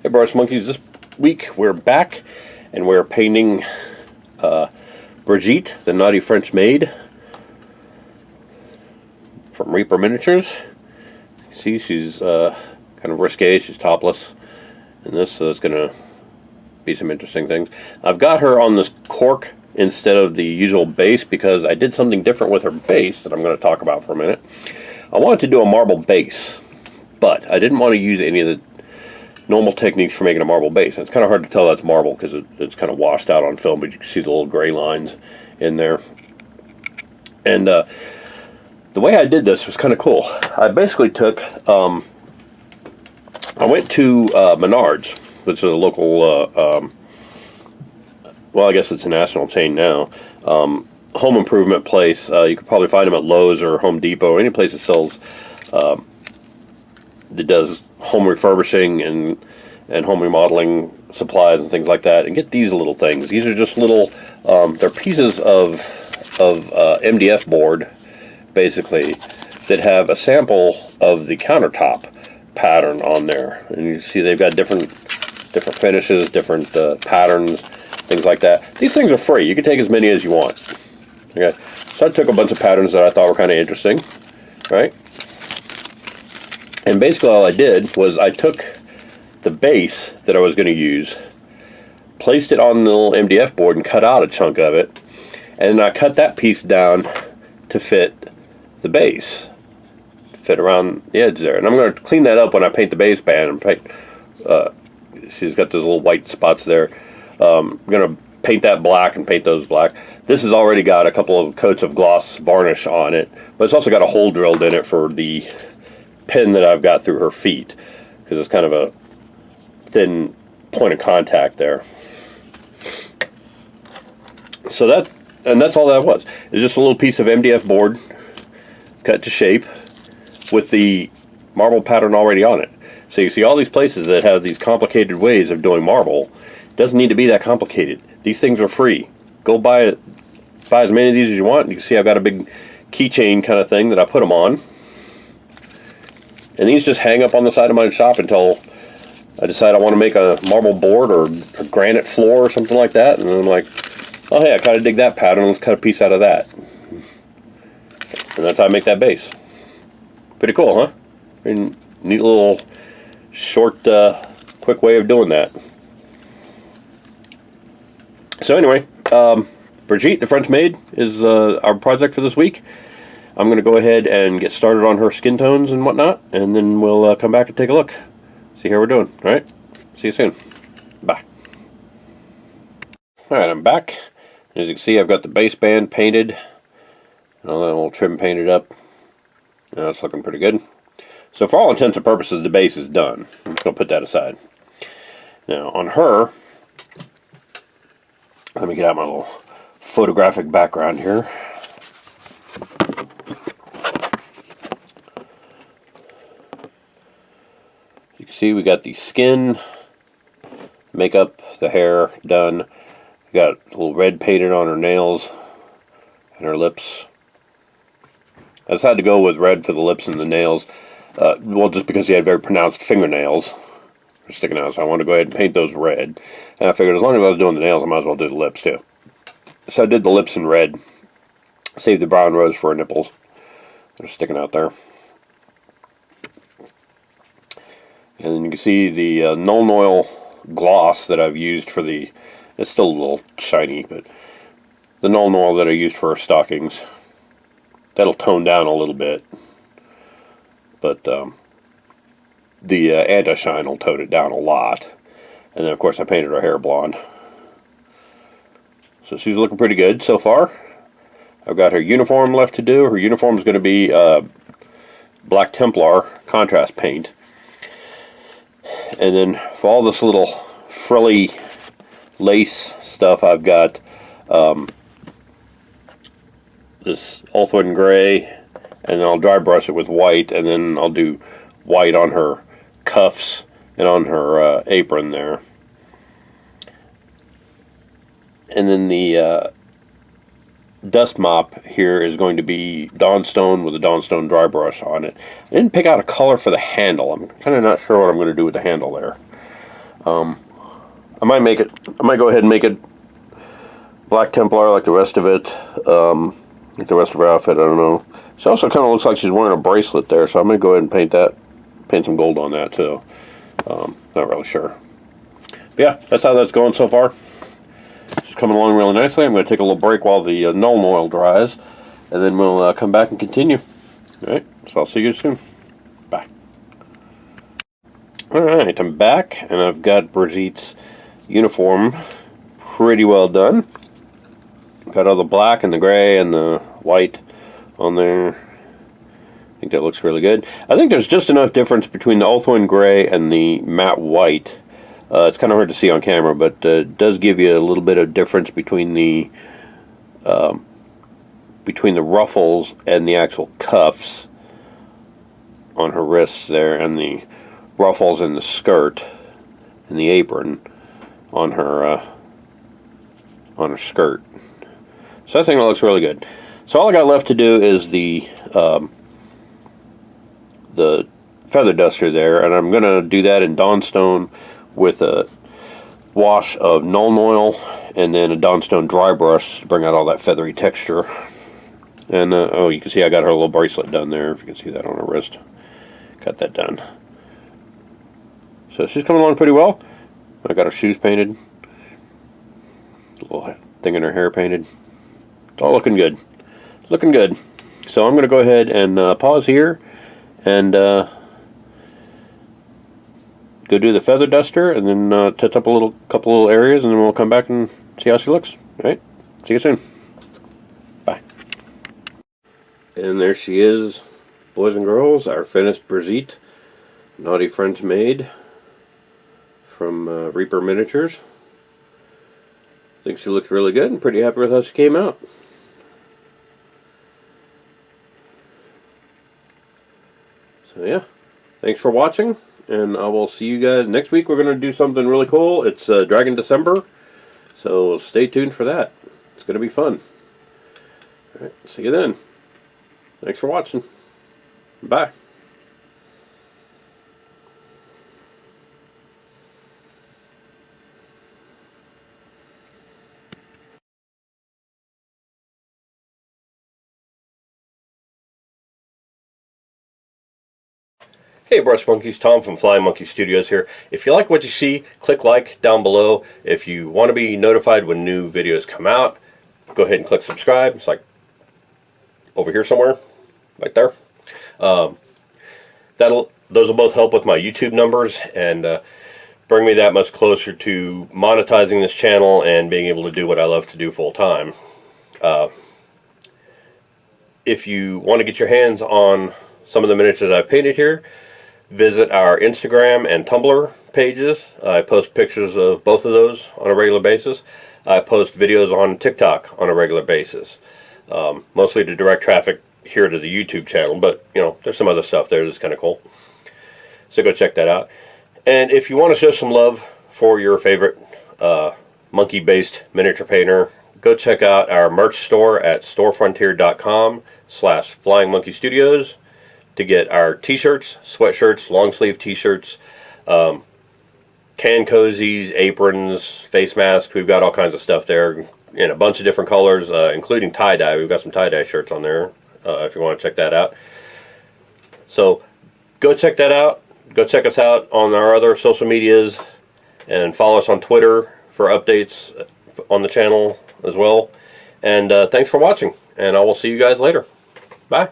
Hey Brush Monkeys, this week we're back and we're painting Brigitte, the naughty French maid from Reaper Miniatures. See, she's kind of risque, she's topless, and this is going to be some interesting things. I've got her on this cork instead of the usual base because I did something different with her base that I'm going to talk about for a minute. I wanted to do a marble base, but I didn't want to use any of the normal techniques for making a marble base. And it's kind of hard to tell that's marble because it's kind of washed out on film, but you can see the little gray lines in there. And the way I did this was kind of cool. I basically took, I went to Menards, which is a local, well, I guess it's a national chain now, home improvement place. You could probably find them at Lowe's or Home Depot or any place that sells, that does home refurbishing and home remodeling supplies and things like that, and get these little things. These are just little, they're pieces of MDF board, basically, that have a sample of the countertop pattern on there. And you see they've got different finishes, different patterns, things like that. These things are free. You can take as many as you want. Okay, so I took a bunch of patterns that I thought were kind of interesting, right? And basically all I did was I took the base that I was going to use, placed it on the little MDF board and cut out a chunk of it, and then I cut that piece down to fit the base, fit around the edge there. And I'm going to clean that up when I paint the base band and paint, she's got those little white spots there. I'm going to paint that black and paint those black. This has already got a couple of coats of gloss varnish on it, but it's also got a hole drilled in it for the pin that I've got through her feet, because it's kind of a thin point of contact there. So that's all that was. It's just a little piece of MDF board cut to shape with the marble pattern already on it. So you see all these places that have these complicated ways of doing marble. It doesn't need to be that complicated. These things are free. Go buy as many of these as you want. You can see I've got a big keychain kind of thing that I put them on. And these just hang up on the side of my shop until I decide I want to make a marble board or a granite floor or something like that. And then I'm like, oh hey, I kind of dig that pattern. Let's cut a piece out of that. And that's how I make that base. Pretty cool, huh? Pretty neat little short, quick way of doing that. So anyway, Brigitte, the French maid, is our project for this week. I'm going to go ahead and get started on her skin tones and whatnot, and then we'll come back and take a look. See how we're doing. All right? See you soon. Bye. All right, I'm back. As you can see, I've got the base band painted, and all that little trim painted up. Now it's looking pretty good. So for all intents and purposes, the base is done. I'm just going to put that aside. Now, on her, let me get out my little photographic background here. You can see we got the skin, makeup, the hair done. We got a little red painted on her nails and her lips. I decided to go with red for the lips and the nails. Well, just because he had very pronounced fingernails sticking out, so I wanted to go ahead and paint those red. And I figured as long as I was doing the nails, I might as well do the lips too. So I did the lips in red. Saved the brown rose for her nipples. They're sticking out there. And then you can see the Nuln Oil gloss that I've used for the, it's still a little shiny, but the Nuln Oil that I used for her stockings. That'll tone down a little bit. But the anti-shine will tone it down a lot. And then of course I painted her hair blonde. So she's looking pretty good so far. I've got her uniform left to do. Her uniform is going to be Black Templar contrast paint. And then for all this little frilly lace stuff, I've got this Ulthwin gray, and then I'll dry brush it with white, and then I'll do white on her cuffs and on her apron there. And then the dust mop here is going to be Dawnstone with a Dawnstone dry brush on it. I didn't pick out a color for the handle. I'm kind of not sure what I'm going to do with the handle there. I might make it. I might go ahead and make it Black Templar like the rest of it. Like the rest of her outfit. I don't know. She also kind of looks like she's wearing a bracelet there, so I'm gonna go ahead and paint that. Paint some gold on that too. Not really sure. But yeah, that's how that's going so far. It's coming along really nicely. I'm going to take a little break while the Nuln Oil dries, and then we'll come back and continue. All right, so I'll see you soon. Bye. All right, I'm back, and I've got Brigitte's uniform pretty well done. Got all the black and the gray and the white on there. I think that looks really good. I think there's just enough difference between the Ulthuan gray and the matte white. It's kind of hard to see on camera, but it does give you a little bit of difference between the ruffles and the actual cuffs on her wrists there, and the ruffles in the skirt and the apron on her skirt. So I think it looks really good. So all I got left to do is the feather duster there, and I'm gonna do that in Dawnstone with a wash of Nuln Oil and then a Dawnstone dry brush to bring out all that feathery texture. And oh, you can see I got her little bracelet done there, if you can see that on her wrist. Got that done. So she's coming along pretty well. I got her shoes painted, a little thing in her hair painted. It's all looking good. Looking good. So I'm going to go ahead and pause here and go do the feather duster, and then touch up a couple little areas, and then we'll come back and see how she looks. All right, see you soon. Bye. And there she is, boys and girls, our finished Brigitte, Naughty French Maid from Reaper Miniatures. I think she looks really good, and pretty happy with how she came out. So yeah, thanks for watching. And I will see you guys next week. We're going to do something really cool. It's Dragon December, so stay tuned for that. It's going to be fun. All right, see you then. Thanks for watching. Bye. Hey Brush Monkeys, Tom from Flying Monkey Studios here. If you like what you see, click like down below. If you want to be notified when new videos come out, go ahead and click subscribe. It's like over here somewhere, right there. Those will both help with my YouTube numbers and bring me that much closer to monetizing this channel and being able to do what I love to do full time. If you want to get your hands on some of the miniatures I painted here, visit our Instagram and Tumblr pages. I post pictures of both of those on a regular basis. I post videos on TikTok on a regular basis, mostly to direct traffic here to the YouTube channel, but you know, there's some other stuff there that's kind of cool. So go check that out. And if you want to show some love for your favorite monkey-based miniature painter, go check out our merch store at storefrontier.com/flyingmonkeystudios to get our t-shirts, sweatshirts, long sleeve t-shirts, can cozies, aprons, face masks. We've got all kinds of stuff there in a bunch of different colors, including tie-dye. We've got some tie-dye shirts on there if you want to check that out. So go check that out. Go check us out on our other social medias and follow us on Twitter for updates on the channel as well. And thanks for watching, and I will see you guys later. Bye.